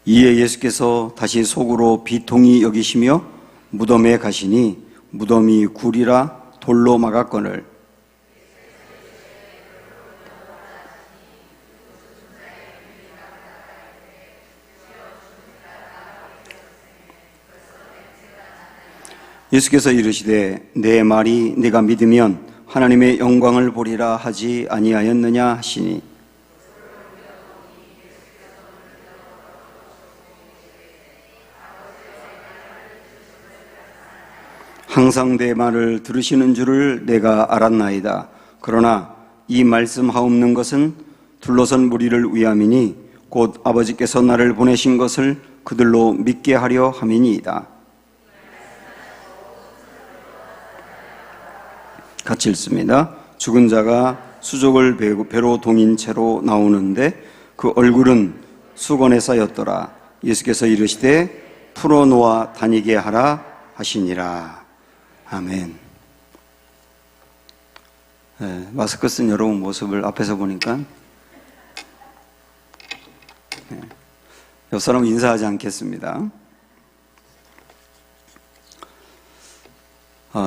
이에 예수께서 다시 속으로 비통히 여기시며 무덤에 가시니 무덤이 굴이라 돌로 막았거늘 예수께서 이르시되 내 말이 네가 믿으면 하나님의 영광을 보리라 하지 아니하였느냐 하시니 항상 내 말을 들으시는 줄을 내가 알았나이다. 그러나 이 말씀하옵는 것은 둘러선 무리를 위함이니 곧 아버지께서 나를 보내신 것을 그들로 믿게 하려 함이니이다. 같이 읽습니다. 죽은 자가 수족을 배로 동인 채로 나오는데 그 얼굴은 수건에 쌓였더라. 예수께서 이르시되 풀어놓아 다니게 하라 하시니라. 아멘. 네, 마스크 쓴 여러분 모습을 앞에서 보니까 옆 사람 인사하지 않겠습니다.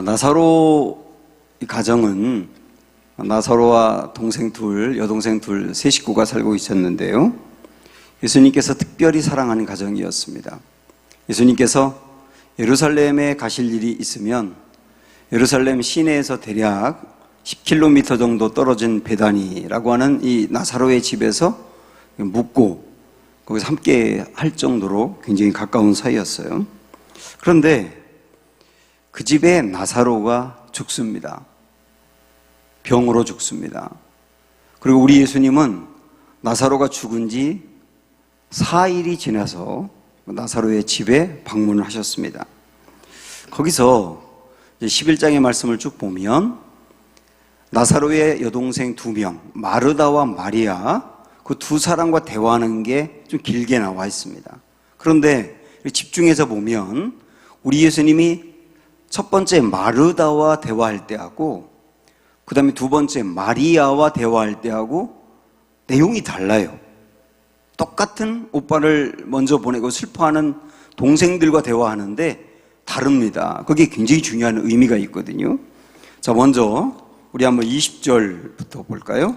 나사로 가정은 나사로와 동생 둘, 여동생 둘, 세 식구가 살고 있었는데요. 예수님께서 특별히 사랑하는 가정이었습니다. 예수님께서 예루살렘에 가실 일이 있으면 예루살렘 시내에서 대략 10km 정도 떨어진 베다니라고 하는 이 나사로의 집에서 묵고 거기서 함께 할 정도로 굉장히 가까운 사이였어요. 그런데 그 집에 나사로가 죽습니다. 병으로 죽습니다. 그리고 우리 예수님은 나사로가 죽은 지 4일이 지나서 나사로의 집에 방문을 하셨습니다. 거기서 11장의 말씀을 쭉 보면 나사로의 여동생 2명, 마르다와 마리아, 그 두 사람과 대화하는 게 좀 길게 나와 있습니다. 그런데 집중해서 보면 우리 예수님이 첫 번째 마르다와 대화할 때하고 그 다음에 두 번째 마리아와 대화할 때하고 내용이 달라요. 똑같은 오빠를 먼저 보내고 슬퍼하는 동생들과 대화하는데 다릅니다. 그게 굉장히 중요한 의미가 있거든요. 자, 먼저 우리 한번 20절부터 볼까요?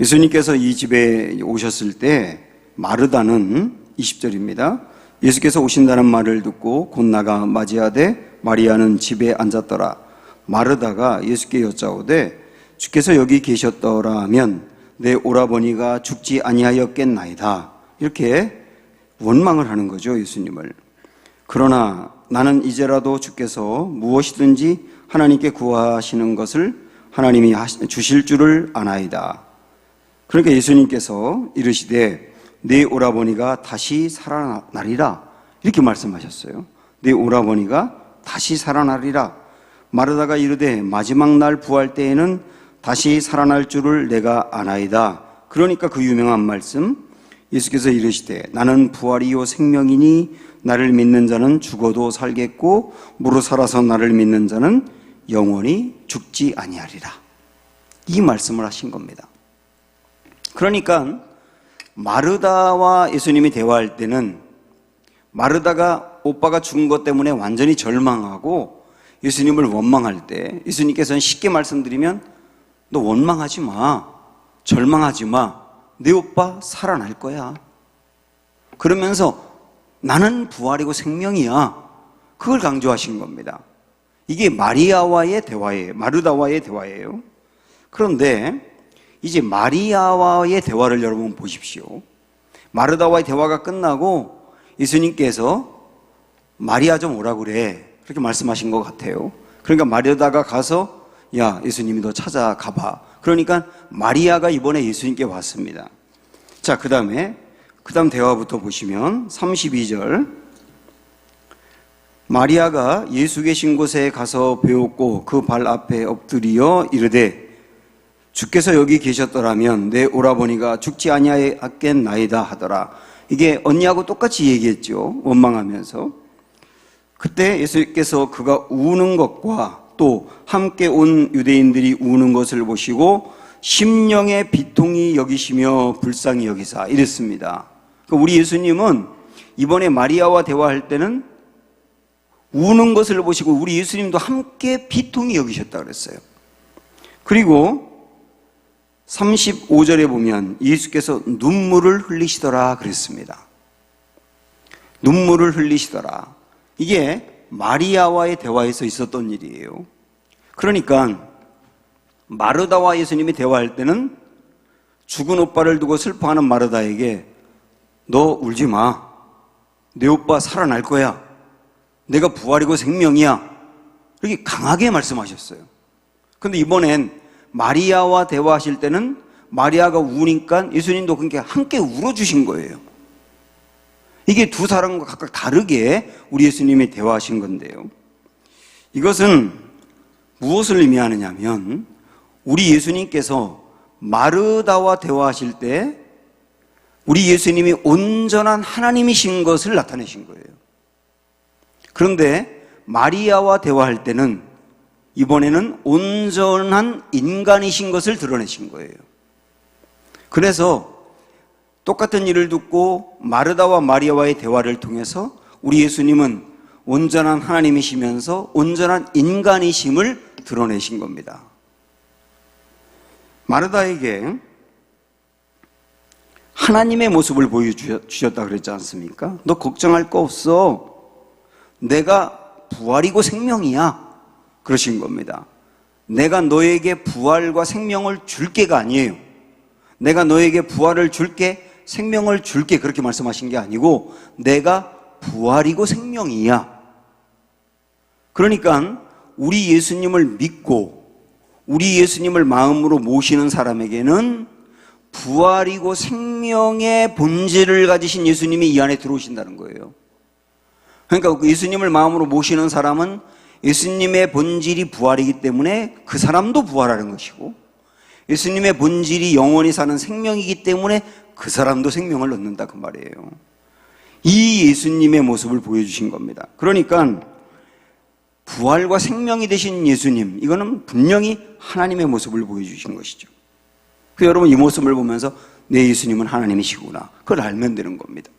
예수님께서 이 집에 오셨을 때 마르다는 20절입니다. 예수께서 오신다는 말을 듣고 곧 나가 맞이하되 마리아는 집에 앉았더라. 마르다가 예수께 여짜오되 주께서 여기 계셨더라면 내 오라버니가 죽지 아니하였겠나이다. 이렇게 원망을 하는 거죠, 예수님을. 그러나 나는 이제라도 주께서 무엇이든지 하나님께 구하시는 것을 하나님이 주실 줄을 아나이다. 그러니까 예수님께서 이르시되 내 오라버니가 다시 살아나리라. 이렇게 말씀하셨어요. 내 오라버니가 다시 살아나리라. 마르다가 이르되 마지막 날 부활 때에는 다시 살아날 줄을 내가 아나이다. 그러니까 그 유명한 말씀, 예수께서 이르시되 나는 부활이요 생명이니 나를 믿는 자는 죽어도 살겠고 무릇 살아서 나를 믿는 자는 영원히 죽지 아니하리라. 이 말씀을 하신 겁니다. 그러니까 마르다와 예수님이 대화할 때는 마르다가 오빠가 죽은 것 때문에 완전히 절망하고 예수님을 원망할 때 예수님께서는 쉽게 말씀드리면 너 원망하지 마, 절망하지 마, 내 오빠 살아날 거야. 그러면서 나는 부활이고 생명이야. 그걸 강조하신 겁니다. 이게 마리아와의 대화예요. 마르다와의 대화예요. 그런데 이제 마리아와의 대화를 여러분 보십시오. 마르다와의 대화가 끝나고 예수님께서 마리아 좀 오라 그래. 그렇게 말씀하신 것 같아요. 그러니까 마르다가 가서 야, 예수님이 너 찾아가봐. 그러니까 마리아가 이번에 예수님께 왔습니다. 자, 그 다음 대화부터 보시면 32절. 마리아가 예수 계신 곳에 가서 배웠고 그 발 앞에 엎드려 이르되 주께서 여기 계셨더라면 내 오라버니가 죽지 아니하였겠나이다 하더라. 이게 언니하고 똑같이 얘기했죠. 원망하면서. 그때 예수께서 그가 우는 것과 또 함께 온 유대인들이 우는 것을 보시고 심령의 비통히 여기시며 불쌍히 여기사 이랬습니다. 우리 예수님은 이번에 마리아와 대화할 때는 우는 것을 보시고 우리 예수님도 함께 비통히 여기셨다 그랬어요. 그리고 35절에 보면 예수께서 눈물을 흘리시더라 그랬습니다. 눈물을 흘리시더라. 이게 마리아와의 대화에서 있었던 일이에요. 그러니까 마르다와 예수님이 대화할 때는 죽은 오빠를 두고 슬퍼하는 마르다에게 너 울지 마. 내 오빠 살아날 거야. 내가 부활이고 생명이야. 이렇게 강하게 말씀하셨어요. 그런데 이번엔 마리아와 대화하실 때는 마리아가 우니까 예수님도 그렇게 함께 울어주신 거예요. 이게 두 사람과 각각 다르게 우리 예수님이 대화하신 건데요. 이것은 무엇을 의미하느냐면 우리 예수님께서 마르다와 대화하실 때 우리 예수님이 온전한 하나님이신 것을 나타내신 거예요. 그런데 마리아와 대화할 때는 이번에는 온전한 인간이신 것을 드러내신 거예요. 그래서 똑같은 일을 듣고 마르다와 마리아와의 대화를 통해서 우리 예수님은 온전한 하나님이시면서 온전한 인간이심을 드러내신 겁니다. 마르다에게 하나님의 모습을 보여주셨다 그랬지 않습니까? 너 걱정할 거 없어. 내가 부활이고 생명이야. 그러신 겁니다. 내가 너에게 부활과 생명을 줄게가 아니에요. 내가 너에게 부활을 줄게, 생명을 줄게 그렇게 말씀하신 게 아니고 내가 부활이고 생명이야. 그러니까 우리 예수님을 믿고 우리 예수님을 마음으로 모시는 사람에게는 부활이고 생명의 본질을 가지신 예수님이 이 안에 들어오신다는 거예요. 그러니까 예수님을 마음으로 모시는 사람은 예수님의 본질이 부활이기 때문에 그 사람도 부활하는 것이고 예수님의 본질이 영원히 사는 생명이기 때문에 그 사람도 생명을 얻는다 그 말이에요. 이 예수님의 모습을 보여주신 겁니다. 그러니까 부활과 생명이 되신 예수님, 이거는 분명히 하나님의 모습을 보여주신 것이죠. 여러분 이 모습을 보면서 내 예수님은 하나님이시구나, 그걸 알면 되는 겁니다.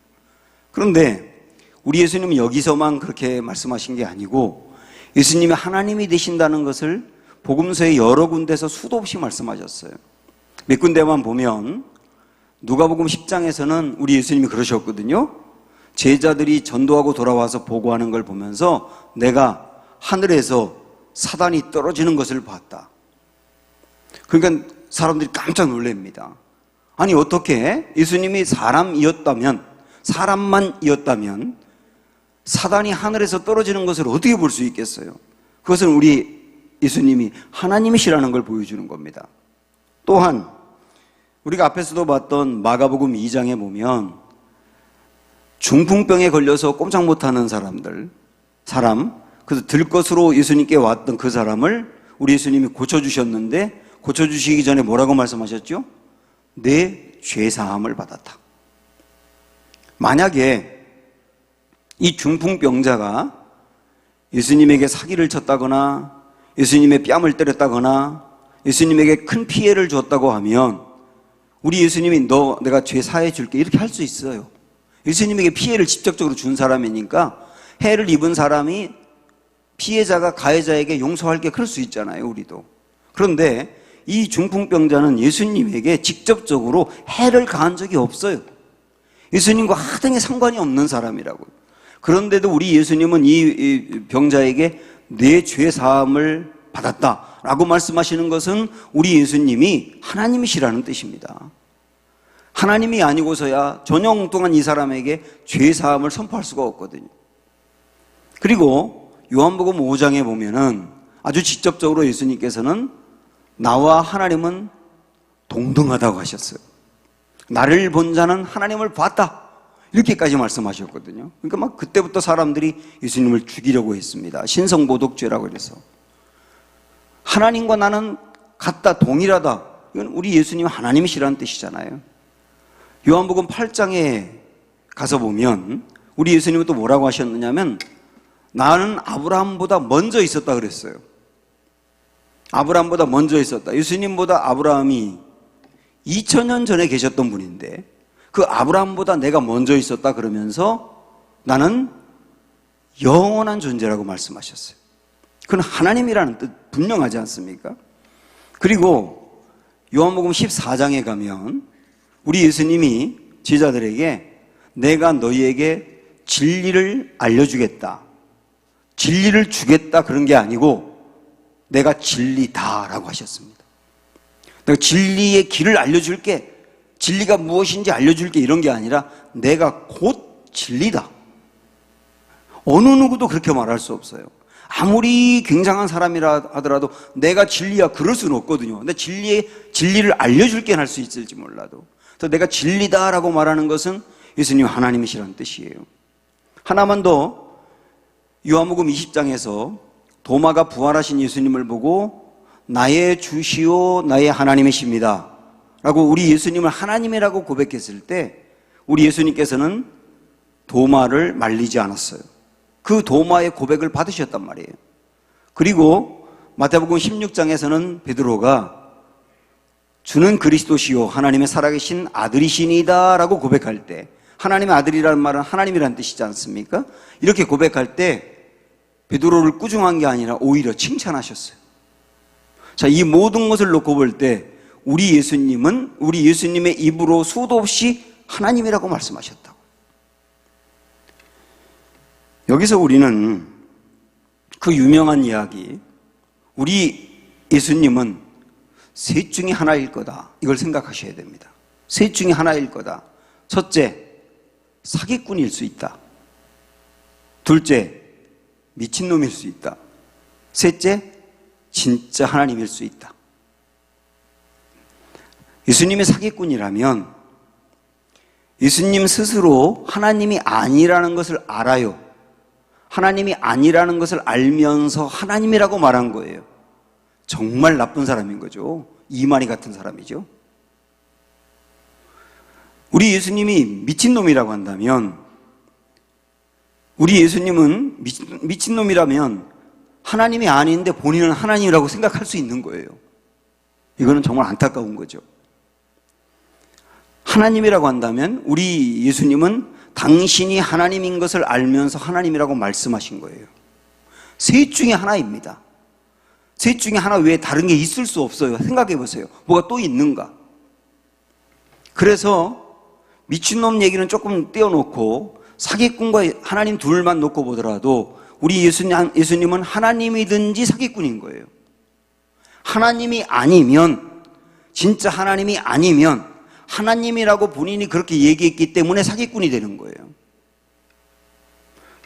그런데 우리 예수님은 여기서만 그렇게 말씀하신 게 아니고 예수님이 하나님이 되신다는 것을 복음서의 여러 군데서 수도 없이 말씀하셨어요. 몇 군데만 보면 누가복음 10장에서는 우리 예수님이 그러셨거든요. 제자들이 전도하고 돌아와서 보고하는 걸 보면서 내가 하늘에서 사단이 떨어지는 것을 봤다. 그러니까 사람들이 깜짝 놀랍니다. 아니 어떻게 예수님이 사람만이었다면 사단이 하늘에서 떨어지는 것을 어떻게 볼 수 있겠어요? 그것은 우리 예수님이 하나님이시라는 걸 보여주는 겁니다. 또한 우리가 앞에서도 봤던 마가복음 2장에 보면 중풍병에 걸려서 꼼짝 못하는 사람, 그래서 들것으로 예수님께 왔던 그 사람을 우리 예수님이 고쳐주셨는데 고쳐주시기 전에 뭐라고 말씀하셨죠? 내 죄사함을 받았다. 만약에 이 중풍병자가 예수님에게 사기를 쳤다거나 예수님의 뺨을 때렸다거나 예수님에게 큰 피해를 줬다고 하면 우리 예수님이 내가 죄 사해 줄게 이렇게 할 수 있어요. 예수님에게 피해를 직접적으로 준 사람이니까 해를 입은 사람이 피해자가 가해자에게 용서할게 그럴 수 있잖아요, 우리도. 그런데 이 중풍병자는 예수님에게 직접적으로 해를 가한 적이 없어요. 예수님과 하등의 상관이 없는 사람이라고요. 그런데도 우리 예수님은 이 병자에게 내 죄 사함을 받았다라고 말씀하시는 것은 우리 예수님이 하나님이시라는 뜻입니다. 하나님이 아니고서야 전영 동안 이 사람에게 죄 사함을 선포할 수가 없거든요. 그리고 요한복음 5장에 보면은 아주 직접적으로 예수님께서는 나와 하나님은 동등하다고 하셨어요. 나를 본 자는 하나님을 봤다. 이렇게까지 말씀하셨거든요. 그러니까 막 그때부터 사람들이 예수님을 죽이려고 했습니다. 신성모독죄라고 그래서. 하나님과 나는 같다, 동일하다. 이건 우리 예수님 하나님이시라는 뜻이잖아요. 요한복음 8장에 가서 보면 우리 예수님은 또 뭐라고 하셨느냐면 나는 아브라함보다 먼저 있었다 그랬어요. 아브라함보다 먼저 있었다. 예수님보다 아브라함이 2000년 전에 계셨던 분인데 그 아브라함보다 내가 먼저 있었다 그러면서 나는 영원한 존재라고 말씀하셨어요. 그건 하나님이라는 뜻 분명하지 않습니까? 그리고 요한복음 14장에 가면 우리 예수님이 제자들에게 내가 너희에게 진리를 알려주겠다, 진리를 주겠다 그런 게 아니고 내가 진리다라고 하셨습니다. 내가 진리의 길을 알려줄게, 진리가 무엇인지 알려줄게 이런 게 아니라 내가 곧 진리다. 어느 누구도 그렇게 말할 수 없어요. 아무리 굉장한 사람이라 하더라도 내가 진리야 그럴 수는 없거든요. 근데 진리를 알려줄게 할 수 있을지 몰라도. 그래서 내가 진리다라고 말하는 것은 예수님 하나님이시라는 뜻이에요. 하나만 더, 요한복음 20장에서 도마가 부활하신 예수님을 보고 나의 주시오 나의 하나님이십니다 라고 우리 예수님을 하나님이라고 고백했을 때 우리 예수님께서는 도마를 말리지 않았어요. 그 도마의 고백을 받으셨단 말이에요. 그리고 마태복음 16장에서는 베드로가 주는 그리스도시요 하나님의 살아계신 아들이시니다 라고 고백할 때, 하나님의 아들이라는 말은 하나님이라는 뜻이지 않습니까? 이렇게 고백할 때 베드로를 꾸중한 게 아니라 오히려 칭찬하셨어요. 자, 이 모든 것을 놓고 볼 때 우리 예수님은 우리 예수님의 입으로 수도 없이 하나님이라고 말씀하셨다고. 여기서 우리는 그 유명한 이야기, 우리 예수님은 셋 중에 하나일 거다, 이걸 생각하셔야 됩니다. 셋 중에 하나일 거다. 첫째, 사기꾼일 수 있다. 둘째, 미친놈일 수 있다. 셋째, 진짜 하나님일 수 있다. 예수님이 사기꾼이라면 예수님 스스로 하나님이 아니라는 것을 알아요. 하나님이 아니라는 것을 알면서 하나님이라고 말한 거예요. 정말 나쁜 사람인 거죠. 이만희 같은 사람이죠. 우리 예수님이 미친놈이라고 한다면, 우리 예수님은 미친놈이라면 하나님이 아닌데 본인은 하나님이라고 생각할 수 있는 거예요. 이거는 정말 안타까운 거죠. 하나님이라고 한다면 우리 예수님은 당신이 하나님인 것을 알면서 하나님이라고 말씀하신 거예요. 셋 중에 하나입니다. 셋 중에 하나 외에 다른 게 있을 수 없어요. 생각해 보세요. 뭐가 또 있는가? 그래서 미친놈 얘기는 조금 떼어놓고 사기꾼과 하나님 둘만 놓고 보더라도 우리 예수님은 하나님이든지 사기꾼인 거예요. 하나님이 아니면, 진짜 하나님이 아니면 하나님이라고 본인이 그렇게 얘기했기 때문에 사기꾼이 되는 거예요.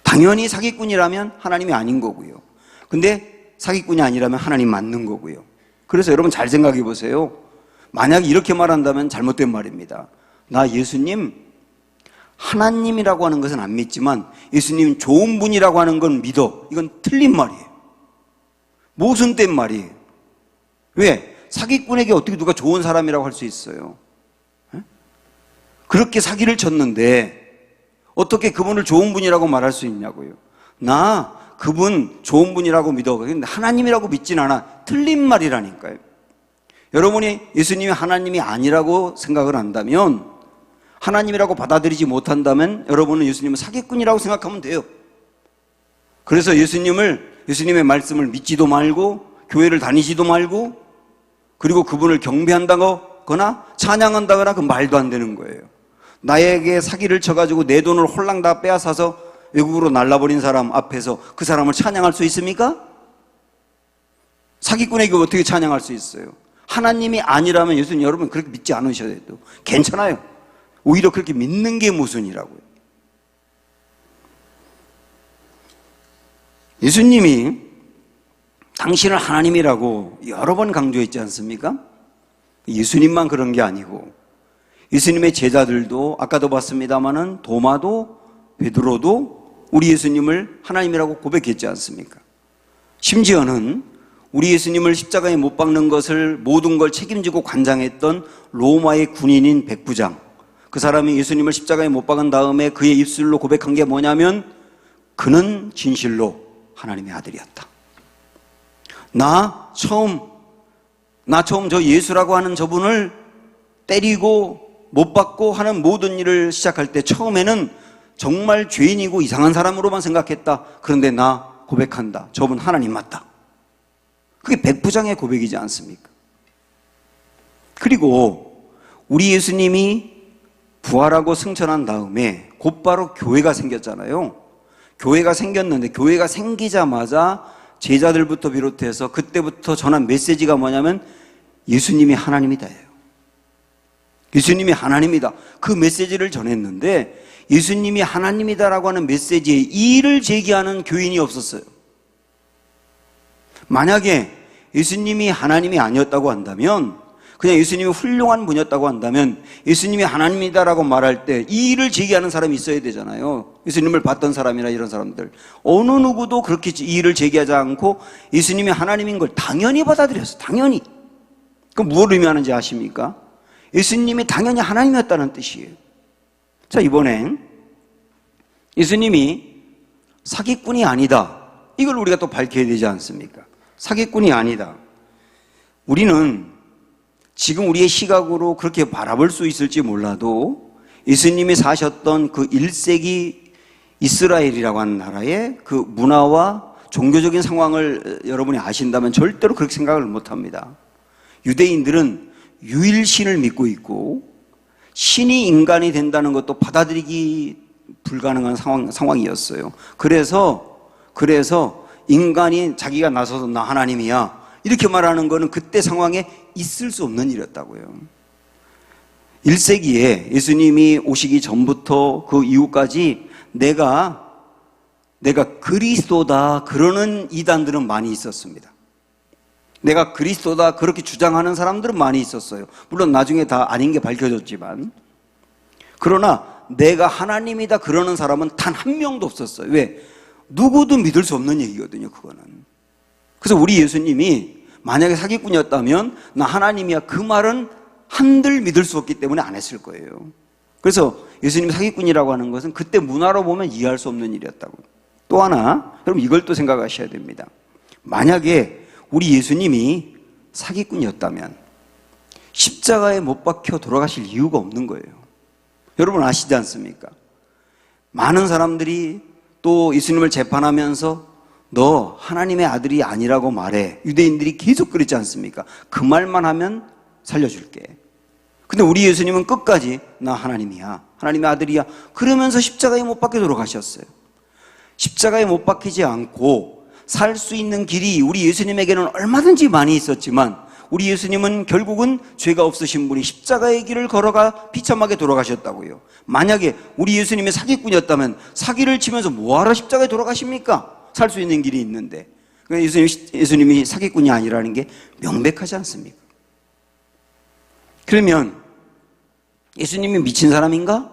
당연히 사기꾼이라면 하나님이 아닌 거고요. 근데 사기꾼이 아니라면 하나님 맞는 거고요. 그래서 여러분 잘 생각해 보세요. 만약 이렇게 말한다면 잘못된 말입니다. 나 예수님 하나님이라고 하는 것은 안 믿지만 예수님 좋은 분이라고 하는 건 믿어. 이건 틀린 말이에요. 모순된 말이에요. 왜? 사기꾼에게 어떻게 누가 좋은 사람이라고 할 수 있어요? 그렇게 사기를 쳤는데 어떻게 그분을 좋은 분이라고 말할 수 있냐고요. 나 그분 좋은 분이라고 믿어. 근데 하나님이라고 믿진 않아. 틀린 말이라니까요. 여러분이 예수님이 하나님이 아니라고 생각을 한다면, 하나님이라고 받아들이지 못한다면 여러분은 예수님은 사기꾼이라고 생각하면 돼요. 그래서 예수님의 말씀을 믿지도 말고 교회를 다니지도 말고 그리고 그분을 경배한다거나 찬양한다거나 그 말도 안 되는 거예요. 나에게 사기를 쳐가지고 내 돈을 홀랑 다 빼앗아서 외국으로 날라버린 사람 앞에서 그 사람을 찬양할 수 있습니까? 사기꾼에게 어떻게 찬양할 수 있어요? 하나님이 아니라면 예수님 여러분 그렇게 믿지 않으셔도 괜찮아요. 오히려 그렇게 믿는 게 모순이라고요. 예수님이 당신을 하나님이라고 여러 번 강조했지 않습니까? 예수님만 그런 게 아니고 예수님의 제자들도 아까도 봤습니다마는 도마도 베드로도 우리 예수님을 하나님이라고 고백했지 않습니까? 심지어는 우리 예수님을 십자가에 못 박는 것을 모든 걸 책임지고 관장했던 로마의 군인인 백부장, 그 사람이 예수님을 십자가에 못 박은 다음에 그의 입술로 고백한 게 뭐냐면 그는 진실로 하나님의 아들이었다. 나 처음 저 예수라고 하는 저분을 때리고 못 받고 하는 모든 일을 시작할 때 처음에는 정말 죄인이고 이상한 사람으로만 생각했다. 그런데 나 고백한다. 저분 하나님 맞다. 그게 백부장의 고백이지 않습니까? 그리고 우리 예수님이 부활하고 승천한 다음에 곧바로 교회가 생겼잖아요. 교회가 생겼는데 교회가 생기자마자 제자들부터 비롯해서 그때부터 전한 메시지가 뭐냐면 예수님이 하나님이다예요. 예수님이 하나님이다. 그 메시지를 전했는데 예수님이 하나님이다라고 하는 메시지에 이의를 제기하는 교인이 없었어요. 만약에 예수님이 하나님이 아니었다고 한다면, 그냥 예수님이 훌륭한 분이었다고 한다면 예수님이 하나님이다라고 말할 때 이의를 제기하는 사람이 있어야 되잖아요. 예수님을 봤던 사람이나 이런 사람들. 어느 누구도 그렇게 이의를 제기하지 않고 예수님이 하나님인 걸 당연히 받아들였어요. 당연히. 그럼 무엇을 의미하는지 아십니까? 예수님이 당연히 하나님이었다는 뜻이에요. 자, 이번엔 예수님이 사기꾼이 아니다. 이걸 우리가 또 밝혀야 되지 않습니까? 사기꾼이 아니다. 우리는 지금 우리의 시각으로 그렇게 바라볼 수 있을지 몰라도 예수님이 사셨던 그 1세기 이스라엘이라고 하는 나라의 그 문화와 종교적인 상황을 여러분이 아신다면 절대로 그렇게 생각을 못합니다. 유대인들은 유일신을 믿고 있고 신이 인간이 된다는 것도 받아들이기 불가능한 상황이었어요. 그래서 인간이 자기가 나서서 나 하나님이야 이렇게 말하는 거는 그때 상황에 있을 수 없는 일이었다고요. 1세기에 예수님이 오시기 전부터 그 이후까지 내가 그리스도다 그러는 이단들은 많이 있었습니다. 내가 그리스도다 그렇게 주장하는 사람들은 많이 있었어요. 물론 나중에 다 아닌 게 밝혀졌지만. 그러나 내가 하나님이다 그러는 사람은 단 한 명도 없었어요. 왜? 누구도 믿을 수 없는 얘기거든요, 그거는. 그래서 우리 예수님이 만약에 사기꾼이었다면 나 하나님이야 그 말은 한들 믿을 수 없기 때문에 안 했을 거예요. 그래서 예수님이 사기꾼이라고 하는 것은 그때 문화로 보면 이해할 수 없는 일이었다고. 또 하나, 여러분 이걸 또 생각하셔야 됩니다. 만약에 우리 예수님이 사기꾼이었다면 십자가에 못 박혀 돌아가실 이유가 없는 거예요. 여러분 아시지 않습니까? 많은 사람들이 또 예수님을 재판하면서 너 하나님의 아들이 아니라고 말해. 유대인들이 계속 그랬지 않습니까? 그 말만 하면 살려줄게. 근데 우리 예수님은 끝까지 나 하나님이야. 하나님의 아들이야. 그러면서 십자가에 못 박혀 돌아가셨어요. 십자가에 못 박히지 않고 살 수 있는 길이 우리 예수님에게는 얼마든지 많이 있었지만 우리 예수님은 결국은 죄가 없으신 분이 십자가의 길을 걸어가 비참하게 돌아가셨다고요. 만약에 우리 예수님이 사기꾼이었다면 사기를 치면서 뭐하러 십자가에 돌아가십니까? 살 수 있는 길이 있는데. 그러니까 예수님이 사기꾼이 아니라는 게 명백하지 않습니까? 그러면 예수님이 미친 사람인가?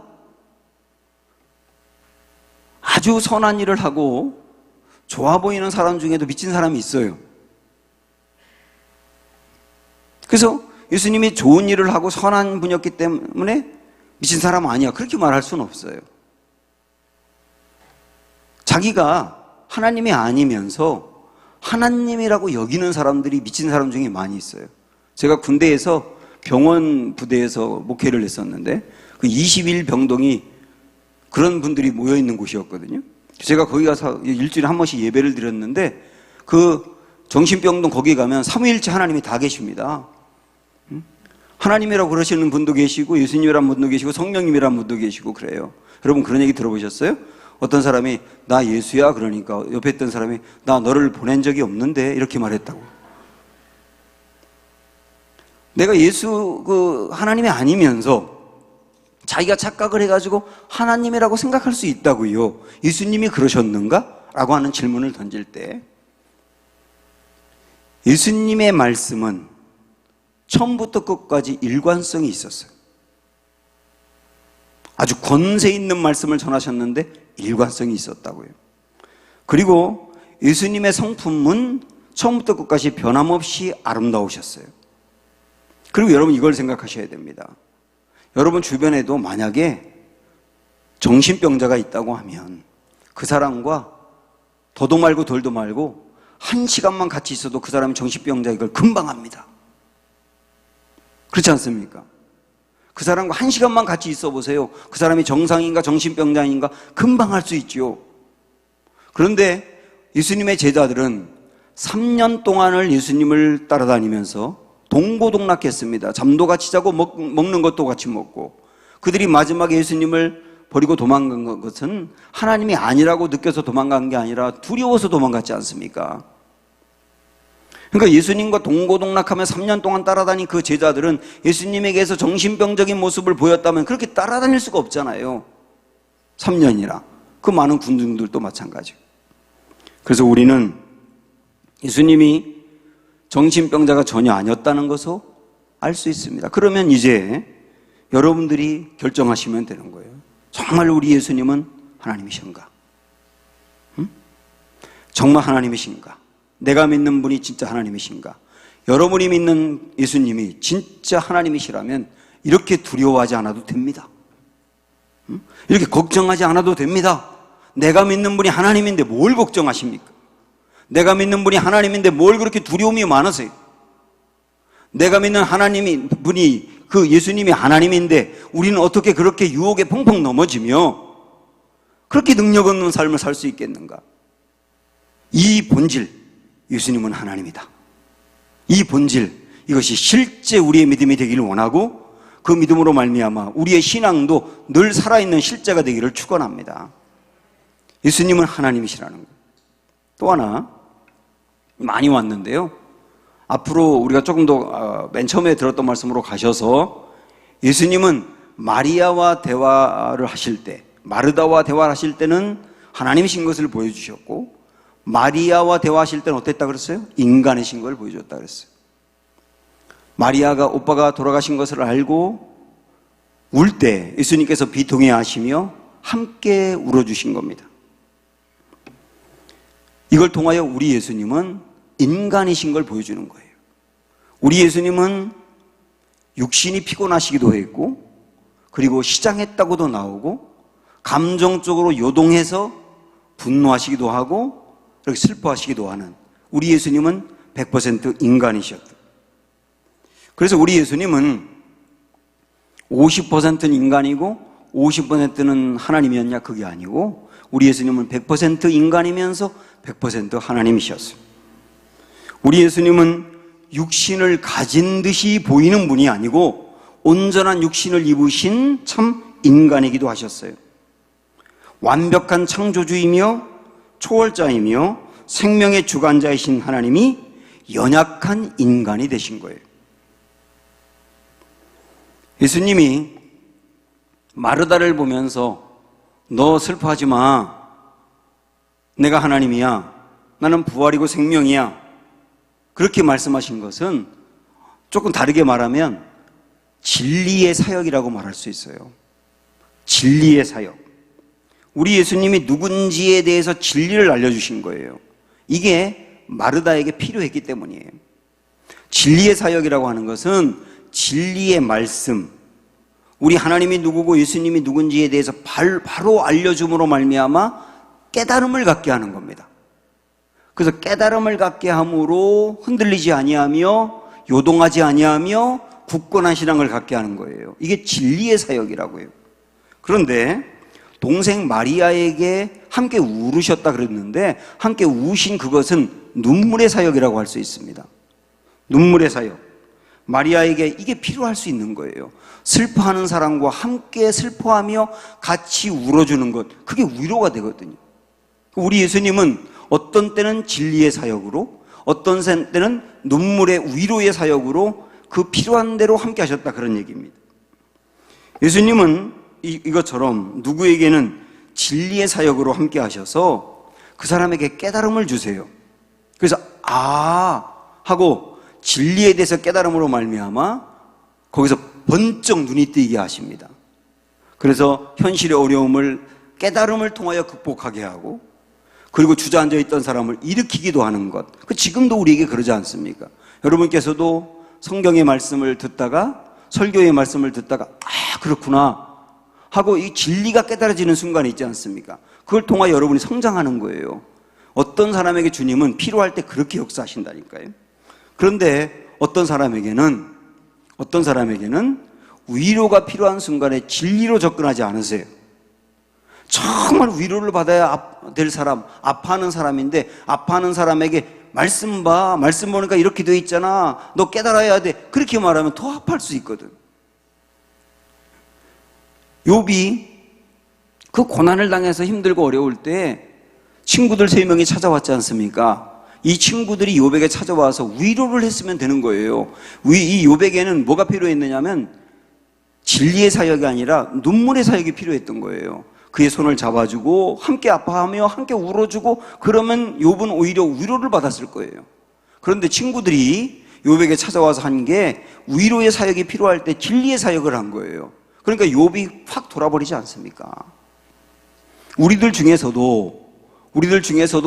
아주 선한 일을 하고 좋아 보이는 사람 중에도 미친 사람이 있어요. 그래서 예수님이 좋은 일을 하고 선한 분이었기 때문에 미친 사람 아니야 그렇게 말할 수는 없어요. 자기가 하나님이 아니면서 하나님이라고 여기는 사람들이 미친 사람 중에 많이 있어요. 제가 군대에서 병원 부대에서 목회를 했었는데 그 21병동이 그런 분들이 모여있는 곳이었거든요. 제가 거기 가서 일주일에 한 번씩 예배를 드렸는데 그 정신병동 거기 가면 삼위일체 하나님이 다 계십니다. 하나님이라고 그러시는 분도 계시고 예수님이라는 분도 계시고 성령님이라는 분도 계시고 그래요. 여러분 그런 얘기 들어보셨어요? 어떤 사람이 나 예수야 그러니까 옆에 있던 사람이 나 너를 보낸 적이 없는데 이렇게 말했다고. 내가 예수 하나님이 아니면서 자기가 착각을 해가지고 하나님이라고 생각할 수 있다고요. 예수님이 그러셨는가? 라고 하는 질문을 던질 때 예수님의 말씀은 처음부터 끝까지 일관성이 있었어요. 아주 권세 있는 말씀을 전하셨는데 일관성이 있었다고요. 그리고 예수님의 성품은 처음부터 끝까지 변함없이 아름다우셨어요. 그리고 여러분 이걸 생각하셔야 됩니다. 여러분 주변에도 만약에 정신병자가 있다고 하면 그 사람과 더도 말고 덜도 말고 1시간만 같이 있어도 그 사람이 정신병자인 걸 금방 압니다. 그렇지 않습니까? 그 사람과 1시간만 같이 있어 보세요. 그 사람이 정상인가 정신병자인가 금방 알 수 있죠. 그런데 예수님의 제자들은 3년 동안을 예수님을 따라다니면서 동고동락했습니다. 잠도 같이 자고 먹는 것도 같이 먹고, 그들이 마지막에 예수님을 버리고 도망간 것은 하나님이 아니라고 느껴서 도망간 게 아니라 두려워서 도망갔지 않습니까? 그러니까 예수님과 동고동락하며 3년 동안 따라다닌 그 제자들은 예수님에게서 정신병적인 모습을 보였다면 그렇게 따라다닐 수가 없잖아요. 3년이나. 그 많은 군중들도 마찬가지고. 그래서 우리는 예수님이 정신병자가 전혀 아니었다는 것을 알 수 있습니다. 그러면 이제 여러분들이 결정하시면 되는 거예요. 정말 우리 예수님은 하나님이신가? 응? 정말 하나님이신가? 내가 믿는 분이 진짜 하나님이신가? 여러분이 믿는 예수님이 진짜 하나님이시라면 이렇게 두려워하지 않아도 됩니다. 응? 이렇게 걱정하지 않아도 됩니다. 내가 믿는 분이 하나님인데 뭘 걱정하십니까? 내가 믿는 분이 하나님인데 뭘 그렇게 두려움이 많으세요? 내가 믿는 분이 그 예수님이 하나님인데 우리는 어떻게 그렇게 유혹에 펑펑 넘어지며 그렇게 능력 없는 삶을 살 수 있겠는가? 이 본질, 예수님은 하나님이다. 이 본질, 이것이 실제 우리의 믿음이 되기를 원하고 그 믿음으로 말미암아 우리의 신앙도 늘 살아있는 실제가 되기를 축원합니다. 예수님은 하나님이시라는 것. 또 하나 많이 왔는데요. 앞으로 우리가 조금 더 맨 처음에 들었던 말씀으로 가셔서 예수님은 마리아와 대화를 하실 때, 마르다와 대화를 하실 때는 하나님이신 것을 보여주셨고, 마리아와 대화하실 때는 어땠다 그랬어요? 인간이신 걸 보여줬다 그랬어요. 마리아가 오빠가 돌아가신 것을 알고 울 때 예수님께서 비통해 하시며 함께 울어주신 겁니다. 이걸 통하여 우리 예수님은 인간이신 걸 보여주는 거예요. 우리 예수님은 육신이 피곤하시기도 했고, 그리고 시장했다고도 나오고, 감정적으로 요동해서 분노하시기도 하고, 이렇게 슬퍼하시기도 하는 우리 예수님은 100% 인간이셨다. 그래서 우리 예수님은 50%는 인간이고 50%는 하나님이었냐? 그게 아니고 우리 예수님은 100% 인간이면서 100% 하나님이셨어요. 우리 예수님은 육신을 가진 듯이 보이는 분이 아니고 온전한 육신을 입으신 참 인간이기도 하셨어요. 완벽한 창조주이며 초월자이며 생명의 주관자이신 하나님이 연약한 인간이 되신 거예요. 예수님이 마르다를 보면서 너 슬퍼하지 마. 내가 하나님이야. 나는 부활이고 생명이야. 그렇게 말씀하신 것은 조금 다르게 말하면 진리의 사역이라고 말할 수 있어요. 진리의 사역. 우리 예수님이 누군지에 대해서 진리를 알려주신 거예요. 이게 마르다에게 필요했기 때문이에요. 진리의 사역이라고 하는 것은 진리의 말씀, 우리 하나님이 누구고 예수님이 누군지에 대해서 바로 알려줌으로 말미암아 깨달음을 갖게 하는 겁니다. 그래서 깨달음을 갖게 함으로 흔들리지 아니하며 요동하지 아니하며 굳건한 신앙을 갖게 하는 거예요. 이게 진리의 사역이라고요. 그런데 동생 마리아에게 함께 울으셨다 그랬는데 함께 우신 그것은 눈물의 사역이라고 할 수 있습니다. 눈물의 사역. 마리아에게 이게 필요할 수 있는 거예요. 슬퍼하는 사람과 함께 슬퍼하며 같이 울어주는 것, 그게 위로가 되거든요. 우리 예수님은 어떤 때는 진리의 사역으로, 어떤 때는 눈물의 위로의 사역으로 그 필요한 대로 함께 하셨다, 그런 얘기입니다. 예수님은 이것처럼 누구에게는 진리의 사역으로 함께 하셔서 그 사람에게 깨달음을 주세요. 그래서 하고 진리에 대해서 깨달음으로 말미암아 거기서 번쩍 눈이 뜨이게 하십니다. 그래서 현실의 어려움을 깨달음을 통하여 극복하게 하고, 그리고 주저앉아 있던 사람을 일으키기도 하는 것. 지금도 우리에게 그러지 않습니까? 여러분께서도 성경의 말씀을 듣다가, 설교의 말씀을 듣다가 그렇구나 하고 이 진리가 깨달아지는 순간이 있지 않습니까? 그걸 통하여 여러분이 성장하는 거예요. 어떤 사람에게 주님은 필요할 때 그렇게 역사하신다니까요. 그런데 어떤 사람에게는 위로가 필요한 순간에 진리로 접근하지 않으세요? 정말 위로를 받아야 될 사람, 아파하는 사람인데 아파하는 사람에게 말씀 봐, 말씀 보니까 이렇게 돼 있잖아, 너 깨달아야 돼, 그렇게 말하면 더 아파할 수 있거든. 욥이 그 고난을 당해서 힘들고 어려울 때 친구들 3명이 찾아왔지 않습니까? 이 친구들이 욥에게 찾아와서 위로를 했으면 되는 거예요. 이 욥에게는 뭐가 필요했느냐면 진리의 사역이 아니라 눈물의 사역이 필요했던 거예요. 그의 손을 잡아주고 함께 아파하며 함께 울어주고, 그러면 욥은 오히려 위로를 받았을 거예요. 그런데 친구들이 욥에게 찾아와서 한 게 위로의 사역이 필요할 때 진리의 사역을 한 거예요. 그러니까 욥이 확 돌아버리지 않습니까? 우리들 중에서도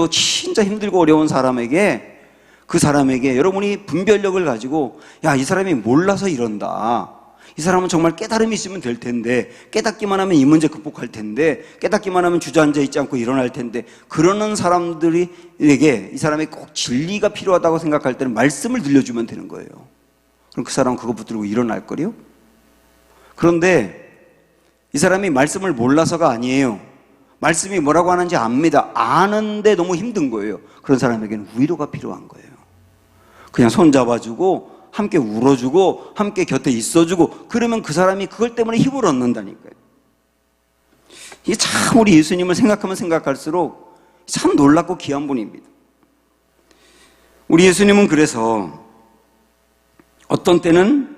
진짜 힘들고 어려운 사람에게, 그 사람에게 여러분이 분별력을 가지고, 야, 이 사람이 몰라서 이런다, 이 사람은 정말 깨달음이 있으면 될 텐데, 깨닫기만 하면 이 문제 극복할 텐데, 깨닫기만 하면 주저앉아 있지 않고 일어날 텐데, 그러는 사람들에게 이 사람이 꼭 진리가 필요하다고 생각할 때는 말씀을 들려주면 되는 거예요. 그럼 그 사람은 그거 붙들고 일어날 거요? 그런데 이 사람이 말씀을 몰라서가 아니에요. 말씀이 뭐라고 하는지 압니다. 아는데 너무 힘든 거예요. 그런 사람에게는 위로가 필요한 거예요. 그냥 손 잡아주고 함께 울어주고 함께 곁에 있어주고, 그러면 그 사람이 그걸 때문에 힘을 얻는다니까요. 이게 참 우리 예수님을 생각하면 생각할수록 참 놀랍고 귀한 분입니다. 우리 예수님은 그래서 어떤 때는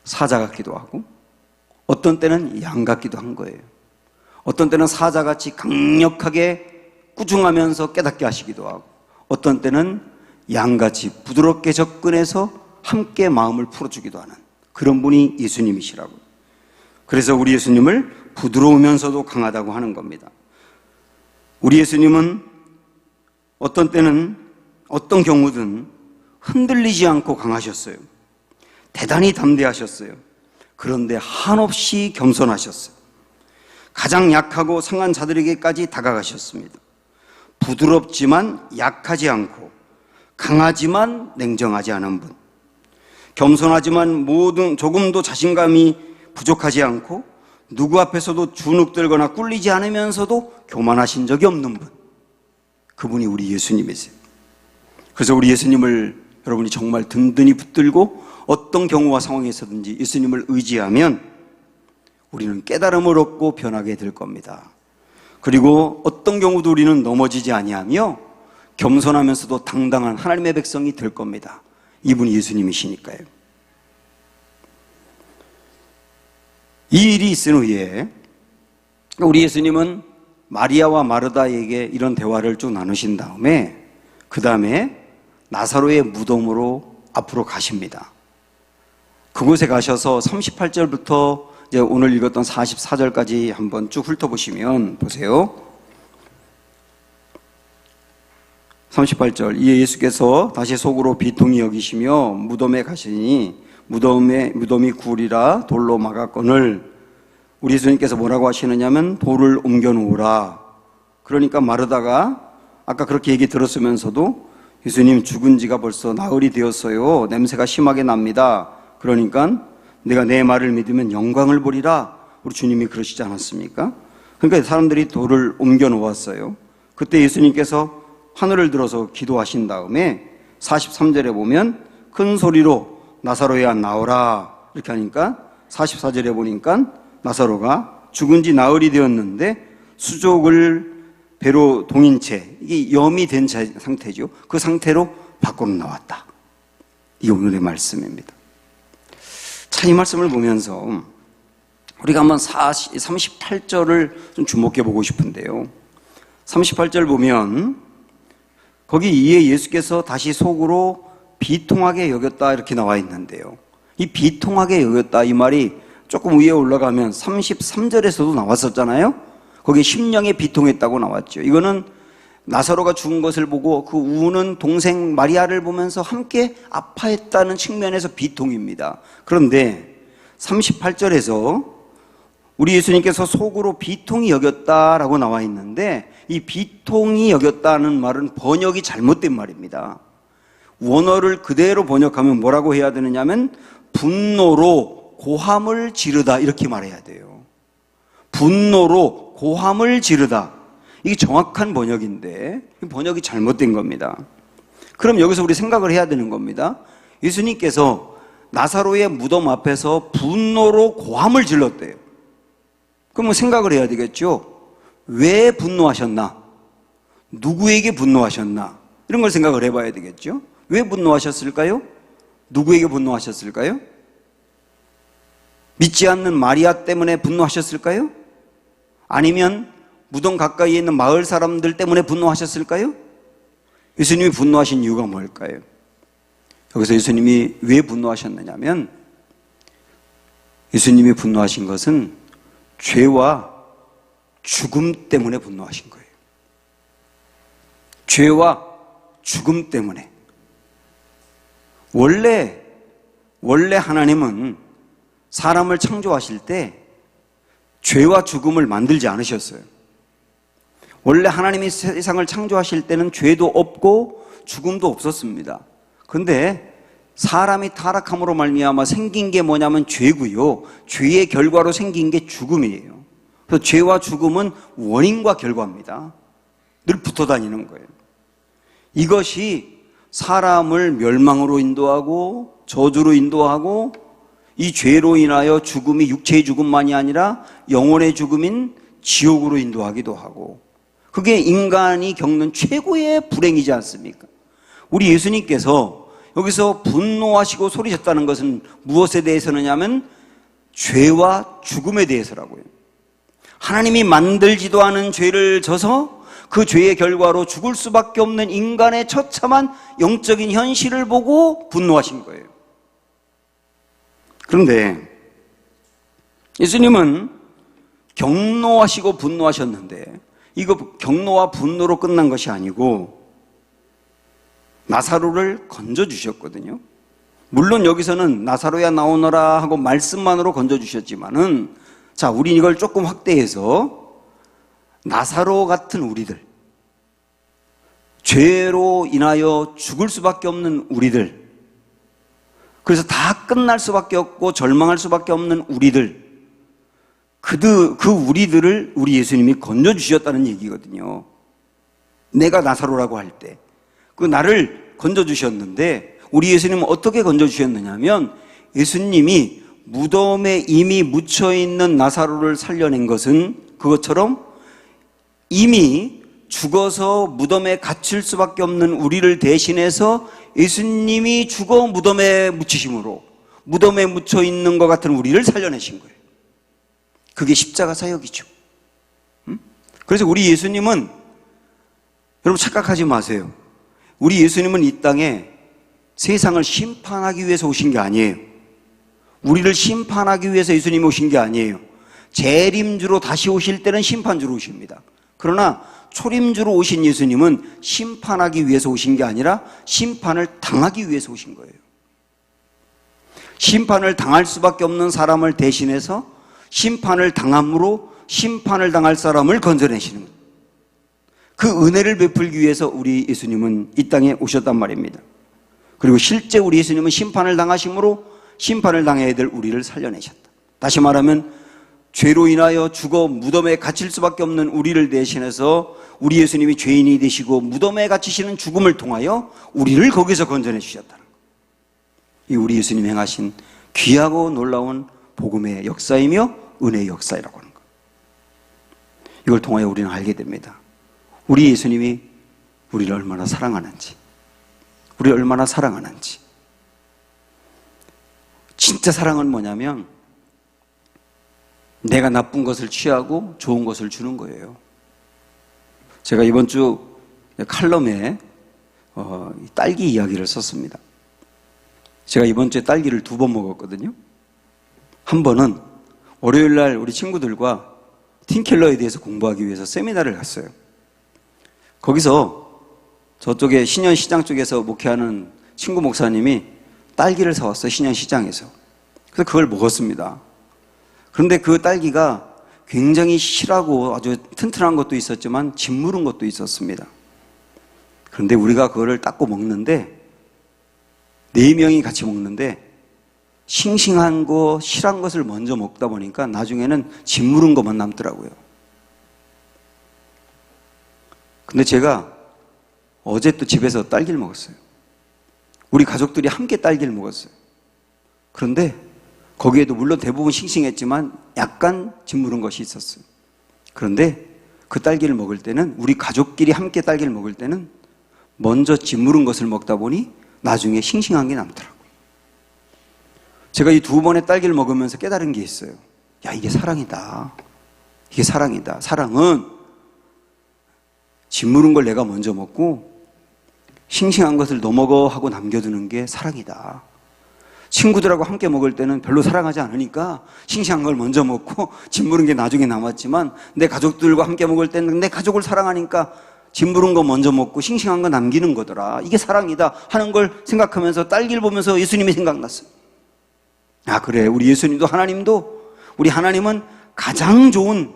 사자 같기도 하고 어떤 때는 양 같기도 한 거예요. 어떤 때는 사자같이 강력하게 꾸중하면서 깨닫게 하시기도 하고, 어떤 때는 양같이 부드럽게 접근해서 함께 마음을 풀어주기도 하는 그런 분이 예수님이시라고. 그래서 우리 예수님을 부드러우면서도 강하다고 하는 겁니다. 우리 예수님은 어떤 때는 어떤 경우든 흔들리지 않고 강하셨어요. 대단히 담대하셨어요. 그런데 한없이 겸손하셨어요. 가장 약하고 상한 자들에게까지 다가가셨습니다. 부드럽지만 약하지 않고 강하지만 냉정하지 않은 분, 겸손하지만 조금도 자신감이 부족하지 않고 누구 앞에서도 주눅들거나 꿀리지 않으면서도 교만하신 적이 없는 분, 그분이 우리 예수님이세요. 그래서 우리 예수님을 여러분이 정말 든든히 붙들고 어떤 경우와 상황에서든지 예수님을 의지하면 우리는 깨달음을 얻고 변하게 될 겁니다. 그리고 어떤 경우도 우리는 넘어지지 아니하며 겸손하면서도 당당한 하나님의 백성이 될 겁니다. 이분이 예수님이시니까요. 이 일이 있은 후에 우리 예수님은 마리아와 마르다에게 이런 대화를 쭉 나누신 다음에 그 다음에 나사로의 무덤으로 앞으로 가십니다. 그곳에 가셔서 38절부터 이제 오늘 읽었던 44절까지 한번 쭉 훑어보시면 보세요. 38절, 이에 예수께서 다시 속으로 비통히 여기시며 무덤에 가시니 무덤이 굴이라 돌로 막았거늘, 우리 예수님께서 뭐라고 하시느냐면 돌을 옮겨 놓으라. 그러니까 마르다가 아까 그렇게 얘기 들었으면서도 예수님 죽은 지가 벌써 나흘이 되었어요, 냄새가 심하게 납니다. 그러니까 내가 내 말을 믿으면 영광을 보리라, 우리 주님이 그러시지 않았습니까? 그러니까 사람들이 돌을 옮겨 놓았어요. 그때 예수님께서 하늘을 들어서 기도하신 다음에 43절에 보면 큰 소리로 나사로야 나오라 이렇게 하니까 44절에 보니까 나사로가 죽은 지 나흘이 되었는데 수족을 배로 동인 채, 이게 염이 된 상태죠. 그 상태로 밖으로 나왔다. 이게 오늘의 말씀입니다. 참 이 말씀을 보면서 우리가 한번 38절을 좀 주목해 보고 싶은데요. 38절 보면 거기 이에 예수께서 다시 속으로 비통하게 여겼다 이렇게 나와 있는데요. 이 비통하게 여겼다 이 말이 조금 위에 올라가면 33절에서도 나왔었잖아요. 거기에 심령에 비통했다고 나왔죠. 이거는 나사로가 죽은 것을 보고 그 우는 동생 마리아를 보면서 함께 아파했다는 측면에서 비통입니다. 그런데 38절에서 우리 예수님께서 속으로 비통이 여겼다라고 나와 있는데, 이 비통이 여겼다는 말은 번역이 잘못된 말입니다. 원어를 그대로 번역하면 뭐라고 해야 되느냐면 분노로 고함을 지르다 이렇게 말해야 돼요. 분노로 고함을 지르다. 이게 정확한 번역인데 번역이 잘못된 겁니다. 그럼 여기서 우리 생각을 해야 되는 겁니다. 예수님께서 나사로의 무덤 앞에서 분노로 고함을 질렀대요. 그럼 생각을 해야 되겠죠. 왜 분노하셨나? 누구에게 분노하셨나? 이런 걸 생각을 해봐야 되겠죠. 왜 분노하셨을까요? 누구에게 분노하셨을까요? 믿지 않는 마리아 때문에 분노하셨을까요? 아니면 무덤 가까이에 있는 마을 사람들 때문에 분노하셨을까요? 예수님이 분노하신 이유가 뭘까요? 여기서 예수님이 왜 분노하셨느냐면 예수님이 분노하신 것은 죄와 죽음 때문에 분노하신 거예요. 죄와 죽음 때문에. 원래 하나님은 사람을 창조하실 때 죄와 죽음을 만들지 않으셨어요. 원래 하나님이 세상을 창조하실 때는 죄도 없고 죽음도 없었습니다. 그런데 사람이 타락함으로 말미암아 생긴 게 뭐냐면 죄고요. 죄의 결과로 생긴 게 죽음이에요. 그래서 죄와 죽음은 원인과 결과입니다. 늘 붙어 다니는 거예요. 이것이 사람을 멸망으로 인도하고 저주로 인도하고 이 죄로 인하여 죽음이 육체의 죽음만이 아니라 영혼의 죽음인 지옥으로 인도하기도 하고 그게 인간이 겪는 최고의 불행이지 않습니까? 우리 예수님께서 여기서 분노하시고 소리쳤다는 것은 무엇에 대해서느냐면 죄와 죽음에 대해서라고요. 하나님이 만들지도 않은 죄를 져서 그 죄의 결과로 죽을 수밖에 없는 인간의 처참한 영적인 현실을 보고 분노하신 거예요. 그런데 예수님은 경노하시고 분노하셨는데 이거 경노와 분노로 끝난 것이 아니고 나사로를 건져주셨거든요. 물론 여기서는 나사로야 나오너라 하고 말씀만으로 건져주셨지만은 자, 우린 이걸 조금 확대해서 나사로 같은 우리들, 죄로 인하여 죽을 수밖에 없는 우리들, 그래서 다 끝날 수밖에 없고 절망할 수밖에 없는 우리들, 그 우리들을 우리 예수님이 건져주셨다는 얘기거든요. 내가 나사로라고 할 때 그 나를 건져주셨는데 우리 예수님은 어떻게 건져주셨느냐면 예수님이 무덤에 이미 묻혀있는 나사로를 살려낸 것은 그것처럼 이미 죽어서 무덤에 갇힐 수밖에 없는 우리를 대신해서 예수님이 죽어 무덤에 묻히심으로 무덤에 묻혀있는 것 같은 우리를 살려내신 거예요. 그게 십자가 사역이죠. 그래서 우리 예수님은 여러분 착각하지 마세요. 우리 예수님은 이 땅에 세상을 심판하기 위해서 오신 게 아니에요. 우리를 심판하기 위해서 예수님이 오신 게 아니에요. 재림주로 다시 오실 때는 심판주로 오십니다. 그러나 초림주로 오신 예수님은 심판하기 위해서 오신 게 아니라 심판을 당하기 위해서 오신 거예요. 심판을 당할 수밖에 없는 사람을 대신해서 심판을 당함으로 심판을 당할 사람을 건져내시는 거예요. 그 은혜를 베풀기 위해서 우리 예수님은 이 땅에 오셨단 말입니다. 그리고 실제 우리 예수님은 심판을 당하심으로 심판을 당해야 될 우리를 살려내셨다. 다시 말하면 죄로 인하여 죽어 무덤에 갇힐 수밖에 없는 우리를 대신해서 우리 예수님이 죄인이 되시고 무덤에 갇히시는 죽음을 통하여 우리를 거기서 건져내 주셨다는 거예요. 이 우리 예수님이 행하신 귀하고 놀라운 복음의 역사이며 은혜의 역사이라고 하는 거예요. 이걸 통하여 우리는 알게 됩니다. 우리 예수님이 우리를 얼마나 사랑하는지, 우리를 얼마나 사랑하는지. 진짜 사랑은 뭐냐면 내가 나쁜 것을 취하고 좋은 것을 주는 거예요. 제가 이번 주 칼럼에 딸기 이야기를 썼습니다. 제가 이번 주에 딸기를 2번 먹었거든요. 한 번은 월요일 날 우리 친구들과 팀켈러에 대해서 공부하기 위해서 세미나를 갔어요. 거기서 저쪽에 신현시장 쪽에서 목회하는 친구 목사님이 딸기를 사왔어요. 신현시장에서. 그래서 그걸 먹었습니다. 그런데 그 딸기가 굉장히 실하고 아주 튼튼한 것도 있었지만 짓무른 것도 있었습니다. 그런데 우리가 그거를 닦고 먹는데 4명이 같이 먹는데 싱싱한 거, 실한 것을 먼저 먹다 보니까 나중에는 짓무른 것만 남더라고요. 근데 제가 어제 또 집에서 딸기를 먹었어요. 우리 가족들이 함께 딸기를 먹었어요. 그런데 거기에도 물론 대부분 싱싱했지만 약간 짓무른 것이 있었어요. 그런데 그 딸기를 먹을 때는, 우리 가족끼리 함께 딸기를 먹을 때는 먼저 짓무른 것을 먹다 보니 나중에 싱싱한 게 남더라고요. 제가 이 두 번의 딸기를 먹으면서 깨달은 게 있어요. 야, 이게 사랑이다. 이게 사랑이다. 사랑은 짓무른 걸 내가 먼저 먹고 싱싱한 것을 너 먹어 하고 남겨두는 게 사랑이다. 친구들하고 함께 먹을 때는 별로 사랑하지 않으니까 싱싱한 걸 먼저 먹고 짓무른 게 나중에 남았지만, 내 가족들과 함께 먹을 때는 내 가족을 사랑하니까 짓무른 거 먼저 먹고 싱싱한 거 남기는 거더라. 이게 사랑이다 하는 걸 생각하면서 딸기를 보면서 예수님이 생각났어요. 아, 그래. 우리 예수님도, 하나님도, 우리 하나님은 가장 좋은,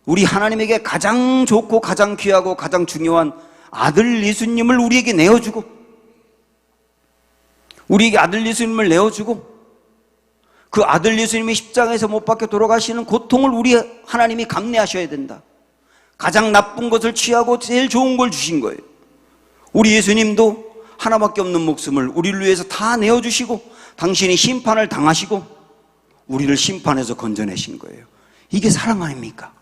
우리 하나님에게 가장 좋고 가장 귀하고 가장 중요한 아들 예수님을 우리에게 내어주고, 우리에게 아들 예수님을 내어주고, 그 아들 예수님이 십자가에서 못 박혀 돌아가시는 고통을 우리 하나님이 감내하셔야 된다. 가장 나쁜 것을 취하고 제일 좋은 걸 주신 거예요. 우리 예수님도 하나밖에 없는 목숨을 우리를 위해서 다 내어주시고, 당신이 심판을 당하시고 우리를 심판해서 건져내신 거예요. 이게 사랑 아닙니까?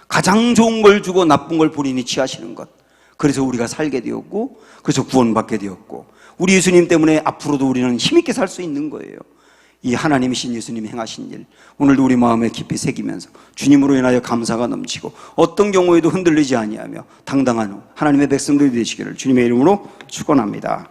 가장 좋은 걸 주고 나쁜 걸 본인이 취하시는 것. 그래서 우리가 살게 되었고, 그래서 구원받게 되었고, 우리 예수님 때문에 앞으로도 우리는 힘있게 살 수 있는 거예요. 이 하나님이신 예수님이 행하신 일, 오늘도 우리 마음에 깊이 새기면서 주님으로 인하여 감사가 넘치고 어떤 경우에도 흔들리지 아니하며 당당한 하나님의 백성들이 되시기를 주님의 이름으로 축원합니다.